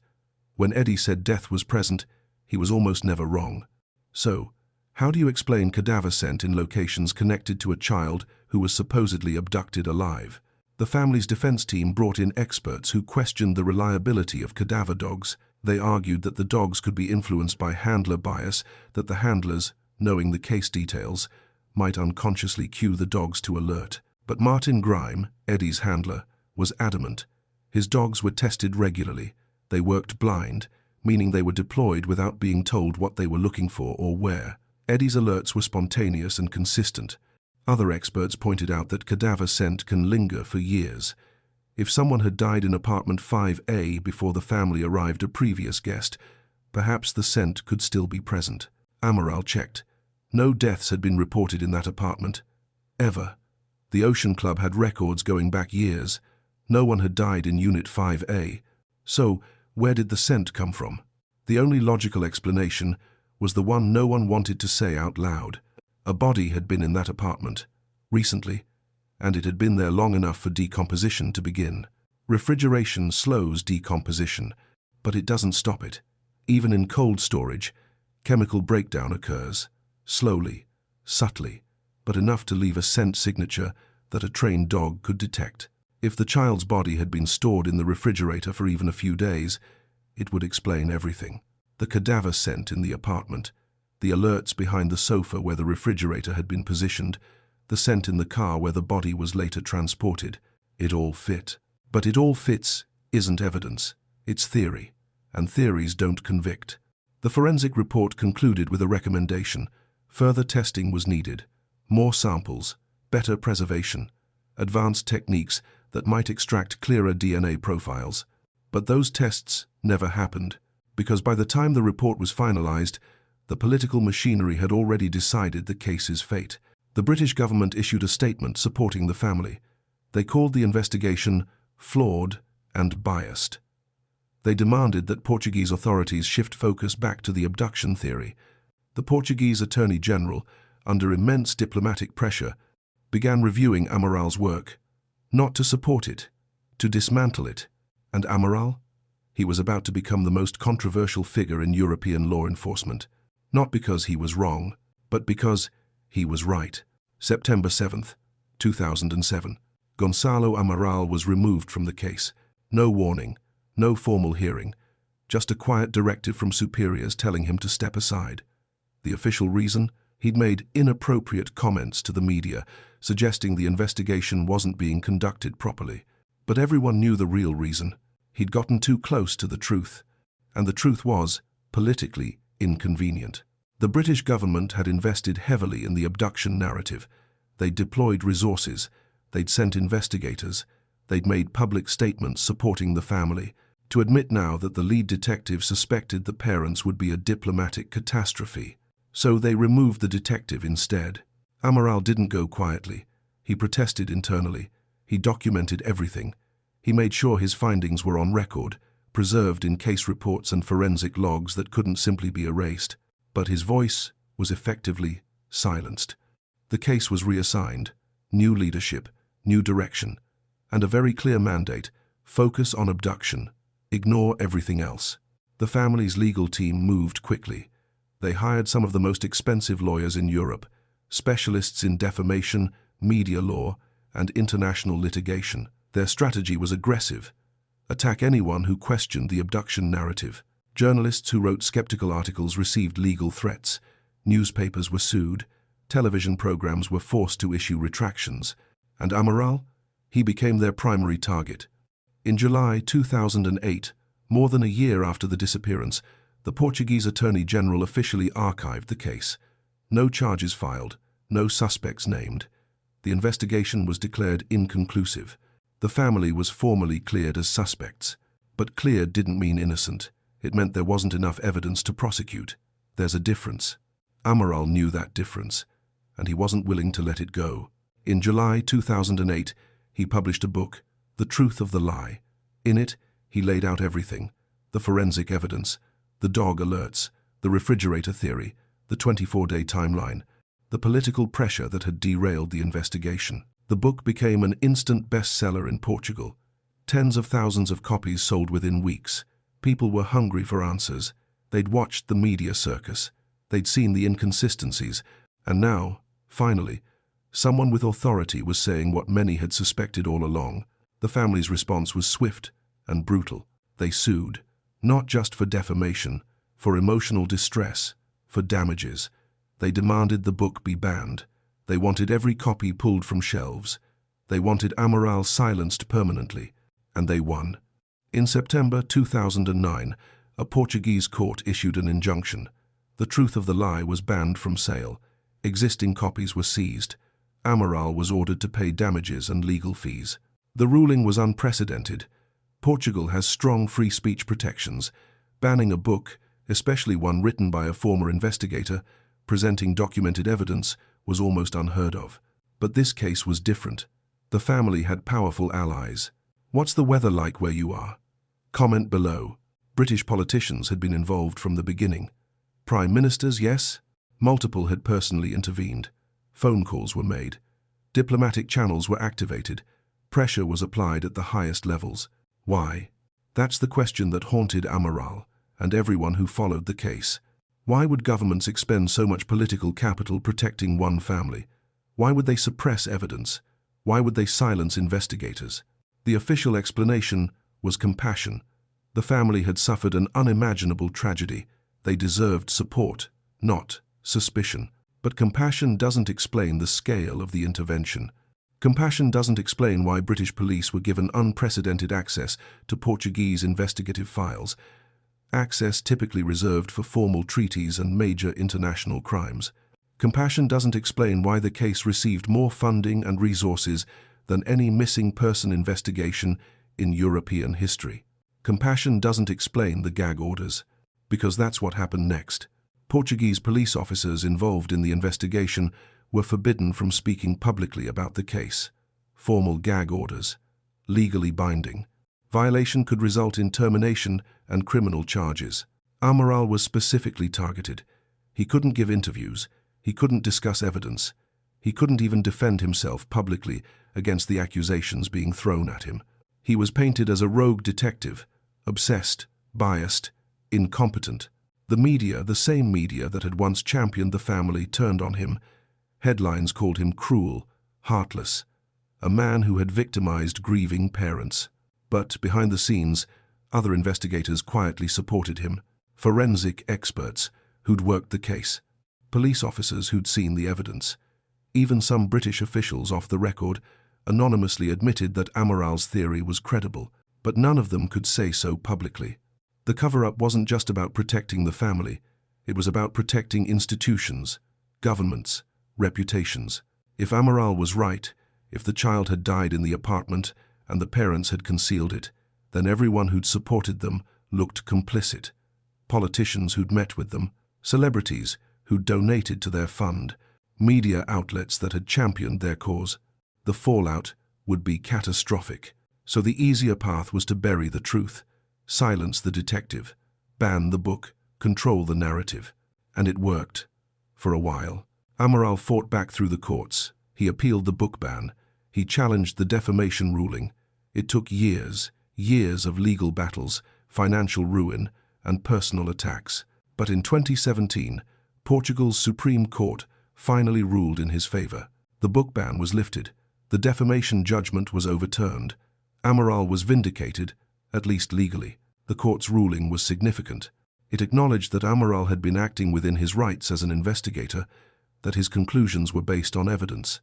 When Eddie said death was present, he was almost never wrong. So, how do you explain cadaver scent in locations connected to a child who was supposedly abducted alive? The family's defense team brought in experts who questioned the reliability of cadaver dogs. They argued that the dogs could be influenced by handler bias, that the handlers, knowing the case details, might unconsciously cue the dogs to alert. But Martin Grime, Eddie's handler, was adamant. His dogs were tested regularly. They worked blind, meaning they were deployed without being told what they were looking for or where. Eddie's alerts were spontaneous and consistent. Other experts pointed out that cadaver scent can linger for years. If someone had died in apartment 5A before the family arrived a previous guest, perhaps the scent could still be present. Amaral checked. No deaths had been reported in that apartment. Ever. The Ocean Club had records going back years. No one had died in Unit 5A. So, where did the scent come from? The only logical explanation was the one no one wanted to say out loud. A body had been in that apartment, recently, and it had been there long enough for decomposition to begin. Refrigeration slows decomposition, but it doesn't stop it. Even in cold storage, chemical breakdown occurs, slowly, subtly, but enough to leave a scent signature that a trained dog could detect. If the child's body had been stored in the refrigerator for even a few days, it would explain everything. The cadaver scent in the apartment, the alerts behind the sofa where the refrigerator had been positioned, the scent in the car where the body was later transported, it all fit. But it all fits isn't evidence, it's theory, and theories don't convict. The forensic report concluded with a recommendation. Further testing was needed. More samples, better preservation, advanced techniques that might extract clearer DNA profiles. But those tests never happened, because by the time the report was finalized, the political machinery had already decided the case's fate. The British government issued a statement supporting the family. They called the investigation flawed and biased. They demanded that Portuguese authorities shift focus back to the abduction theory. The Portuguese Attorney General, under immense diplomatic pressure, began reviewing Amaral's work, not to support it, to dismantle it. And Amaral? He was about to become the most controversial figure in European law enforcement, not because he was wrong, but because he was right. September 7th, 2007. Gonçalo Amaral was removed from the case. No warning, no formal hearing, just a quiet directive from superiors telling him to step aside. The official reason? He'd made inappropriate comments to the media, suggesting the investigation wasn't being conducted properly. But everyone knew the real reason. He'd gotten too close to the truth, and the truth was politically inconvenient. The British government had invested heavily in the abduction narrative. They'd deployed resources, they'd sent investigators, they'd made public statements supporting the family. To admit now that the lead detective suspected the parents would be a diplomatic catastrophe. So they removed the detective instead. Amaral didn't go quietly. He protested internally. He documented everything. He made sure his findings were on record, preserved in case reports and forensic logs that couldn't simply be erased. But his voice was effectively silenced. The case was reassigned, new leadership, new direction, and a very clear mandate: focus on abduction, ignore everything else. The family's legal team moved quickly. They hired some of the most expensive lawyers in Europe, specialists in defamation, media law, and international litigation. Their strategy was aggressive: attack anyone who questioned the abduction narrative. Journalists who wrote skeptical articles received legal threats. Newspapers were sued. Television programs were forced to issue retractions. And Amaral? He became their primary target. In July 2008, more than a year after the disappearance, the Portuguese Attorney General officially archived the case. No charges filed, no suspects named. The investigation was declared inconclusive. The family was formally cleared as suspects. But cleared didn't mean innocent. It meant there wasn't enough evidence to prosecute. There's a difference. Amaral knew that difference, and he wasn't willing to let it go. In July 2008, he published a book, The Truth of the Lie. In it, He laid out everything: the forensic evidence, the dog alerts, the refrigerator theory, the 24-day timeline, the political pressure that had derailed the investigation. The book became an instant bestseller in Portugal. Tens of thousands of copies sold within weeks. People were hungry for answers. They'd watched the media circus. They'd seen the inconsistencies. And now, finally, someone with authority was saying what many had suspected all along. The family's response was swift and brutal. They sued, not just for defamation, for emotional distress, for damages. They demanded the book be banned. They wanted every copy pulled from shelves. They wanted Amaral silenced permanently. And they won. In September 2009, a Portuguese court issued an injunction. The truth of the lie was banned from sale. Existing copies were seized. Amaral was ordered to pay damages and legal fees. The ruling was unprecedented. Portugal has strong free speech protections. Banning a book, especially one written by a former investigator, presenting documented evidence, was almost unheard of. But this case was different. The family had powerful allies. What's the weather like where you are? Comment below. British politicians had been involved from the beginning. Prime ministers, yes. Multiple had personally intervened. Phone calls were made. Diplomatic channels were activated. Pressure was applied at the highest levels. Why? That's the question that haunted Amaral and everyone who followed the case. Why would governments expend so much political capital protecting one family? Why would they suppress evidence? Why would they silence investigators? The official explanation was compassion. The family had suffered an unimaginable tragedy. They deserved support, not suspicion. But compassion doesn't explain the scale of the intervention. Compassion doesn't explain why British police were given unprecedented access to Portuguese investigative files, access typically reserved for formal treaties and major international crimes. Compassion doesn't explain why the case received more funding and resources than any missing person investigation in European history. Compassion doesn't explain the gag orders, because that's what happened next. Portuguese police officers involved in the investigation were forbidden from speaking publicly about the case. Formal gag orders, legally binding. Violation could result in termination and criminal charges. Amaral was specifically targeted. He couldn't give interviews. He couldn't discuss evidence. He couldn't even defend himself publicly against the accusations being thrown at him. He was painted as a rogue detective, obsessed, biased, incompetent. The media, the same media that had once championed the family, turned on him. Headlines called him cruel, heartless, a man who had victimized grieving parents. But behind the scenes, other investigators quietly supported him. Forensic experts who'd worked the case. Police officers who'd seen the evidence. Even some British officials off the record anonymously admitted that Amaral's theory was credible, but none of them could say so publicly. The cover-up wasn't just about protecting the family. It was about protecting institutions, governments, reputations. If Amaral was right, if the child had died in the apartment and the parents had concealed it, then everyone who'd supported them looked complicit. Politicians who'd met with them, celebrities who'd donated to their fund, media outlets that had championed their cause. The fallout would be catastrophic. So the easier path was to bury the truth, silence the detective, ban the book, control the narrative. And it worked. For a while. Amaral fought back through the courts. He appealed the book ban. He challenged the defamation ruling. It took years of legal battles, financial ruin, and personal attacks. But in 2017, Portugal's Supreme Court finally ruled in his favor. The book ban was lifted. The defamation judgment was overturned. Amaral was vindicated, at least legally. The court's ruling was significant. It acknowledged that Amaral had been acting within his rights as an investigator, that his conclusions were based on evidence,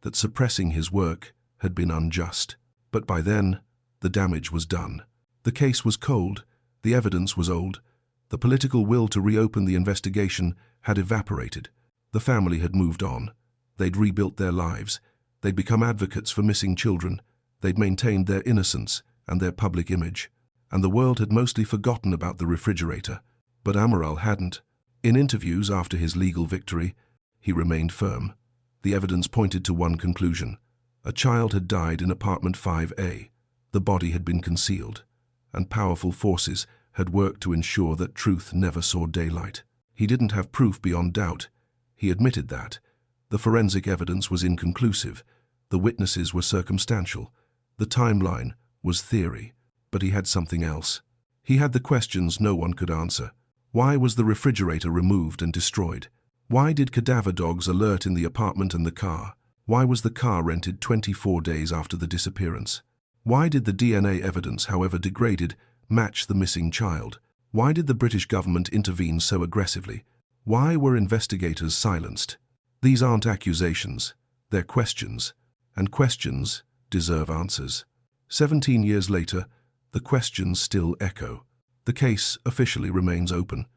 that suppressing his work had been unjust. But by then, the damage was done. The case was cold, the evidence was old, the political will to reopen the investigation had evaporated. The family had moved on. They'd rebuilt their lives. They'd become advocates for missing children. They'd maintained their innocence and their public image. And the world had mostly forgotten about the refrigerator. But Amaral hadn't. In interviews after his legal victory, he remained firm. The evidence pointed to one conclusion. A child had died in apartment 5A. The body had been concealed. and powerful forces had worked to ensure that truth never saw daylight. He didn't have proof beyond doubt. He admitted that. The forensic evidence was inconclusive. The witnesses were circumstantial. The timeline was theory. But he had something else. He had the questions no one could answer. Why was the refrigerator removed and destroyed? Why did cadaver dogs alert in the apartment and the car? Why was the car rented 24 days after the disappearance? Why did the DNA evidence, however degraded, match the missing child? Why did the British government intervene so aggressively? Why were investigators silenced? These aren't accusations, they're questions, and questions deserve answers. 17 years later, the questions still echo. The case officially remains open.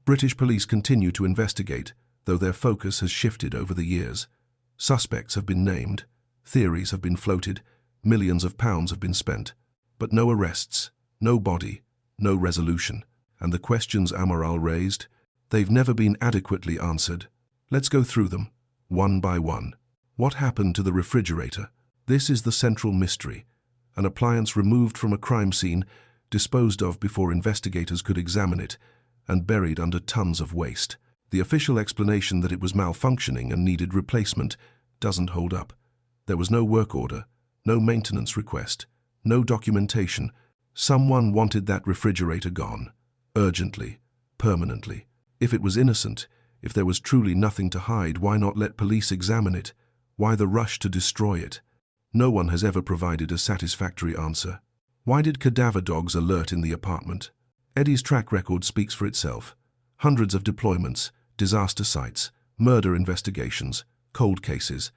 British police continue to investigate, though their focus has shifted over the years. Suspects have been named, theories have been floated, millions of pounds have been spent, but no arrests, no body, no resolution. And the questions Amaral raised, they've never been adequately answered. Let's go through them, one by one. What happened to the refrigerator? This is the central mystery. An appliance removed from a crime scene, disposed of before investigators could examine it, and buried under tons of waste. The official explanation that it was malfunctioning and needed replacement doesn't hold up. There was no work order, no maintenance request, no documentation. Someone wanted that refrigerator gone. Urgently, permanently. If it was innocent, if there was truly nothing to hide, why not let police examine it? Why the rush to destroy it? No one has ever provided a satisfactory answer. Why did cadaver dogs alert in the apartment? Eddie's track record speaks for itself. Hundreds of deployments, disaster sites, murder investigations, cold cases.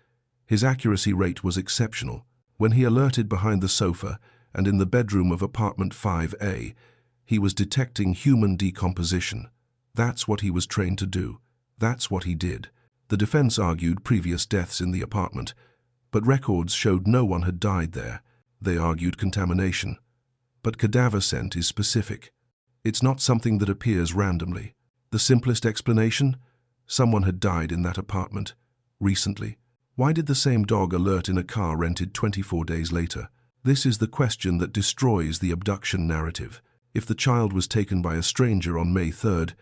His accuracy rate was exceptional. When he alerted behind the sofa and in the bedroom of apartment 5A, he was detecting human decomposition. That's what he was trained to do. That's what he did. The defense argued previous deaths in the apartment, but records showed no one had died there. They argued contamination. But cadaver scent is specific. It's not something that appears randomly. The simplest explanation? Someone had died in that apartment. Recently. Why did the same dog alert in a car rented 24 days later? This is the question that destroys the abduction narrative. If the child was taken by a stranger on May 3rd,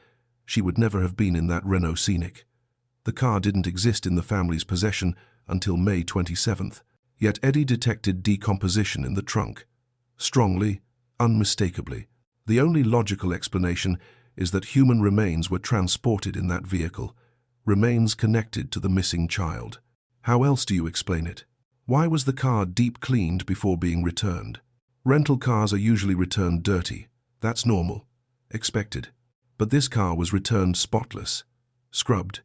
she would never have been in that Renault Scenic. The car didn't exist in the family's possession until May 27th. Yet Eddie detected decomposition in the trunk. Strongly, unmistakably. The only logical explanation is that human remains were transported in that vehicle, remains connected to the missing child. How else do you explain it? Why was the car deep cleaned before being returned? Rental cars are usually returned dirty. That's normal, expected. But this car was returned spotless, scrubbed,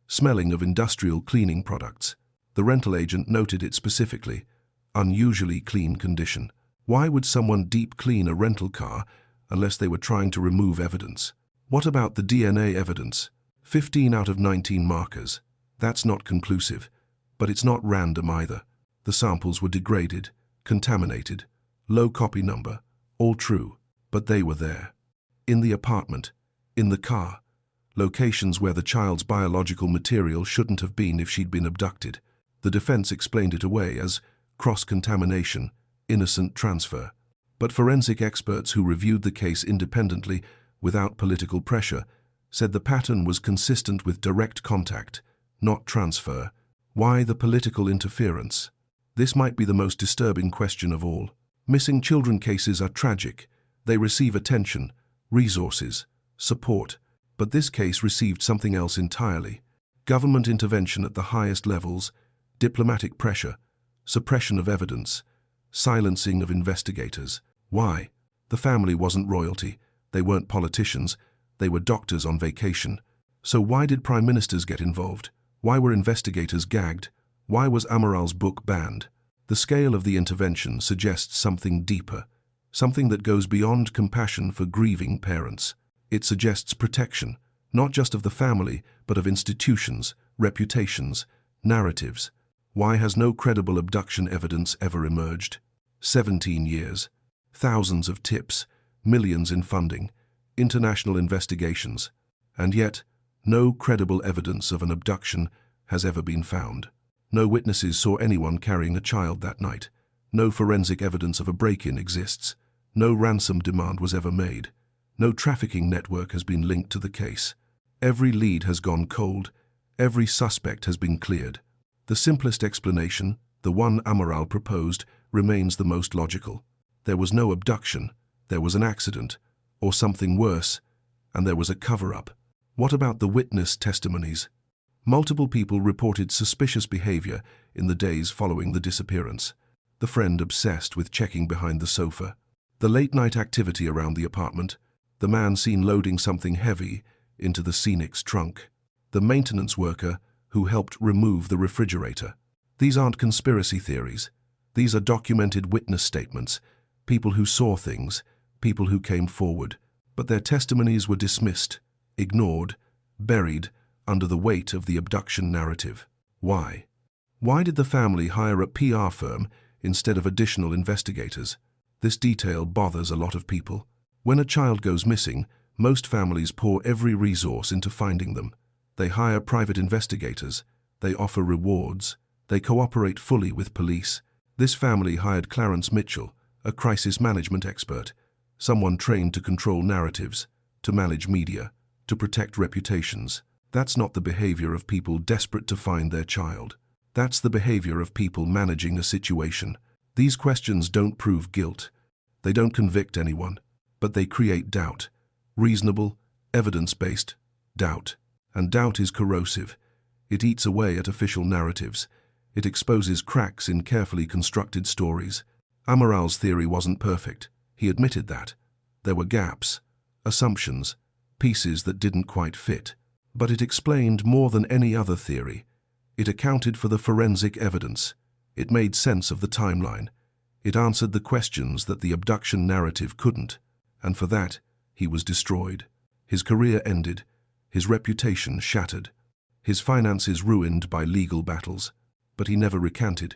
smelling of industrial cleaning products. The rental agent noted it specifically, unusually clean condition. Why would someone deep clean a rental car unless they were trying to remove evidence? What about the DNA evidence? 15 out of 19 markers. That's not conclusive, but it's not random either. The samples were degraded, contaminated, low copy number, all true, but they were there. In the apartment, in the car, locations where the child's biological material shouldn't have been if she'd been abducted. The defense explained it away as cross-contamination, innocent transfer. But forensic experts who reviewed the case independently, without political pressure, said the pattern was consistent with direct contact, not transfer. Why the political interference? This might be the most disturbing question of all. Missing children cases are tragic. They receive attention, resources, support. But this case received something else entirely. Government intervention at the highest levels, diplomatic pressure, suppression of evidence, silencing of investigators. Why? The family wasn't royalty. They weren't politicians. They were doctors on vacation. So why did prime ministers get involved? Why were investigators gagged? Why was Amaral's book banned? The scale of the intervention suggests something deeper, something that goes beyond compassion for grieving parents. It suggests protection, not just of the family, but of institutions, reputations, narratives. Why has no credible abduction evidence ever emerged? 17 years, thousands of tips, millions in funding, international investigations, and yet no credible evidence of an abduction has ever been found. No witnesses saw anyone carrying a child that night. No forensic evidence of a break-in exists. No ransom demand was ever made. No trafficking network has been linked to the case. Every lead has gone cold. Every suspect has been cleared. The simplest explanation, the one Amaral proposed, remains the most logical. There was no abduction, there was an accident, or something worse, and there was a cover-up. What about the witness testimonies? Multiple people reported suspicious behavior in the days following the disappearance. The friend obsessed with checking behind the sofa. The late-night activity around the apartment. The man seen loading something heavy into the Scenic's trunk. The maintenance worker who helped remove the refrigerator. These aren't conspiracy theories. These are documented witness statements, people who saw things, people who came forward. But their testimonies were dismissed, ignored, buried under the weight of the abduction narrative. Why? Why did the family hire a PR firm instead of additional investigators? This detail bothers a lot of people. When a child goes missing, most families pour every resource into finding them. They hire private investigators, they offer rewards, they cooperate fully with police. This family hired Clarence Mitchell, a crisis management expert, someone trained to control narratives, to manage media, to protect reputations. That's not the behavior of people desperate to find their child. That's the behavior of people managing a situation. These questions don't prove guilt. They don't convict anyone, but they create doubt. Reasonable, evidence-based doubt. And doubt is corrosive. It eats away at official narratives. It exposes cracks in carefully constructed stories. Amaral's theory wasn't perfect. He admitted that. There were gaps, assumptions, pieces that didn't quite fit. But it explained more than any other theory. It accounted for the forensic evidence. It made sense of the timeline. It answered the questions that the abduction narrative couldn't. And for that, he was destroyed. His career ended. His reputation shattered. His finances ruined by legal battles. But he never recanted.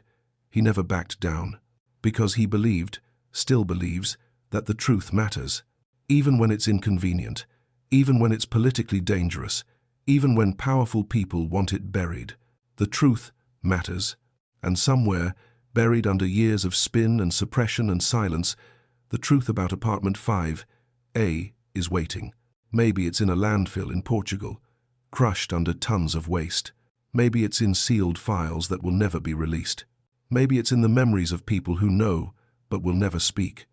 He never backed down. Because he believed, still believes, that the truth matters. Even when it's inconvenient. Even when it's politically dangerous. Even when powerful people want it buried. The truth matters. And somewhere, buried under years of spin and suppression and silence, the truth about apartment 5A is waiting. Maybe it's in a landfill in Portugal, crushed under tons of waste. Maybe it's in sealed files that will never be released. Maybe it's in the memories of people who know but will never speak.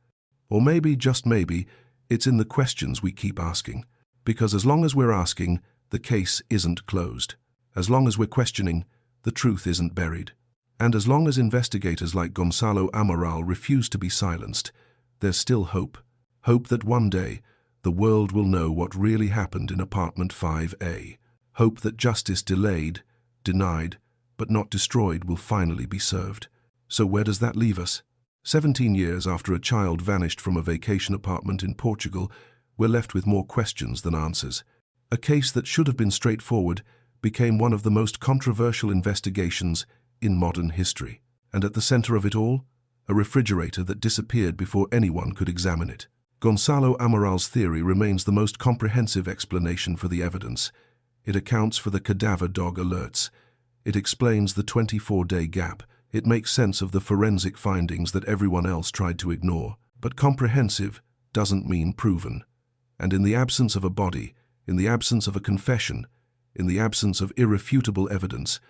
Or maybe, just maybe, it's in the questions we keep asking. Because as long as we're asking, the case isn't closed. As long as we're questioning, the truth isn't buried. And as long as investigators like Gonçalo Amaral refuse to be silenced, there's still hope. Hope that one day, the world will know what really happened in apartment 5A. Hope that justice delayed, denied, but not destroyed will finally be served. So where does that leave us? 17 years after a child vanished from a vacation apartment in Portugal, we're left with more questions than answers. A case that should have been straightforward became one of the most controversial investigations in modern history. And at the center of it all, a refrigerator that disappeared before anyone could examine it. Gonçalo Amaral's theory remains the most comprehensive explanation for the evidence. It accounts for the cadaver dog alerts. It explains the 24-day gap. It makes sense of the forensic findings that everyone else tried to ignore. But comprehensive doesn't mean proven. And in the absence of a body, in the absence of a confession, in the absence of irrefutable evidence,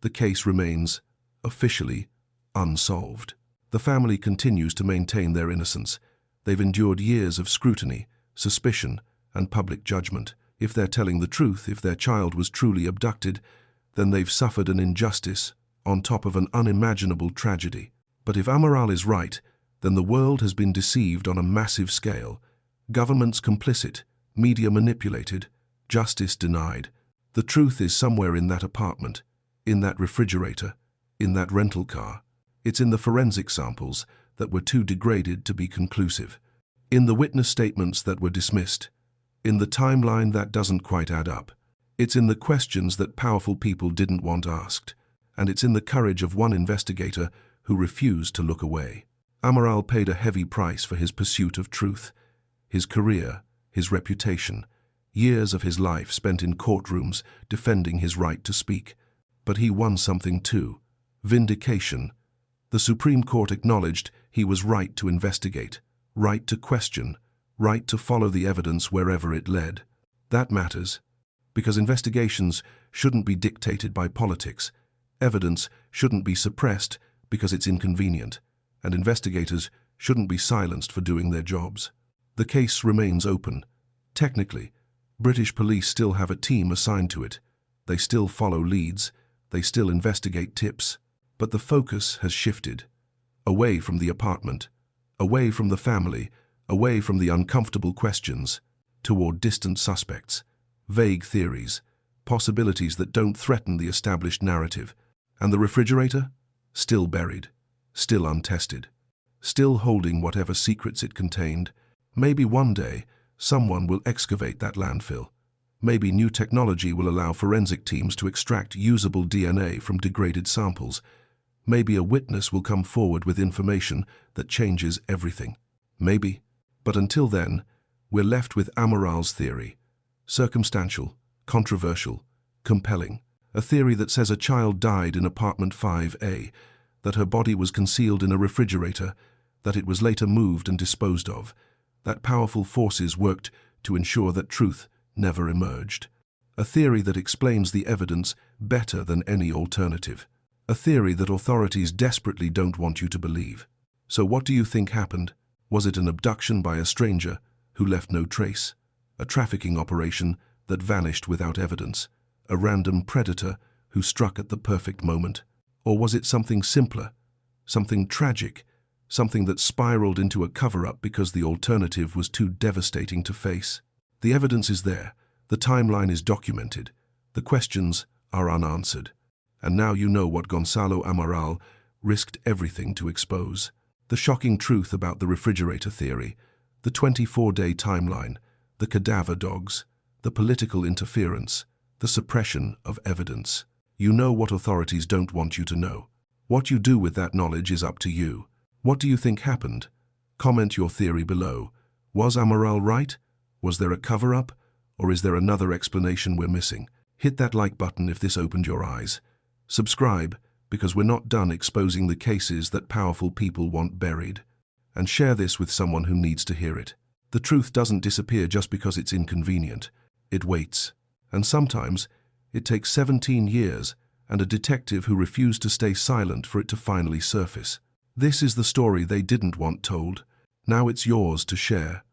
the case remains, officially, unsolved. The family continues to maintain their innocence. They've endured years of scrutiny, suspicion, and public judgment. If they're telling the truth, if their child was truly abducted, then they've suffered an injustice on top of an unimaginable tragedy. But if Amaral is right, then the world has been deceived on a massive scale. Governments complicit, media manipulated, justice denied. The truth is somewhere in that apartment, in that refrigerator, in that rental car. It's in the forensic samples that were too degraded to be conclusive, in the witness statements that were dismissed, in the timeline that doesn't quite add up. It's in the questions that powerful people didn't want asked, and it's in the courage of one investigator who refused to look away. Amaral paid a heavy price for his pursuit of truth, his career, his reputation, years of his life spent in courtrooms defending his right to speak. But he won something too, vindication. The Supreme Court acknowledged he was right to investigate, right to question, right to follow the evidence wherever it led. That matters, because investigations shouldn't be dictated by politics, evidence shouldn't be suppressed because it's inconvenient, and investigators shouldn't be silenced for doing their jobs. The case remains open. Technically, British police still have a team assigned to it. They still follow leads, they still investigate tips, but the focus has shifted. Away from the apartment, away from the family, away from the uncomfortable questions, toward distant suspects, vague theories, possibilities that don't threaten the established narrative. And the refrigerator? Still buried, still untested, still holding whatever secrets it contained. Maybe one day, someone will excavate that landfill. Maybe new technology will allow forensic teams to extract usable DNA from degraded samples. Maybe a witness will come forward with information that changes everything. Maybe. But until then, we're left with Amaral's theory. Circumstantial, controversial, compelling. A theory that says a child died in apartment 5A, that her body was concealed in a refrigerator, that it was later moved and disposed of, that powerful forces worked to ensure that truth never emerged. A theory that explains the evidence better than any alternative. A theory that authorities desperately don't want you to believe. So what do you think happened? Was it an abduction by a stranger who left no trace? A trafficking operation that vanished without evidence? A random predator who struck at the perfect moment? Or was it something simpler, something tragic, something that spiraled into a cover-up because the alternative was too devastating to face? The evidence is there, the timeline is documented, the questions are unanswered. And now you know what Gonçalo Amaral risked everything to expose. The shocking truth about the refrigerator theory, the 24-day timeline, the cadaver dogs, the political interference, the suppression of evidence. You know what authorities don't want you to know. What you do with that knowledge is up to you. What do you think happened? Comment your theory below. Was Amaral right? Was there a cover-up? Or is there another explanation we're missing? Hit that like button if this opened your eyes. Subscribe, because we're not done exposing the cases that powerful people want buried. And share this with someone who needs to hear it. The truth doesn't disappear just because it's inconvenient. It waits. And sometimes, it takes 17 years and a detective who refused to stay silent for it to finally surface. This is the story they didn't want told. Now it's yours to share.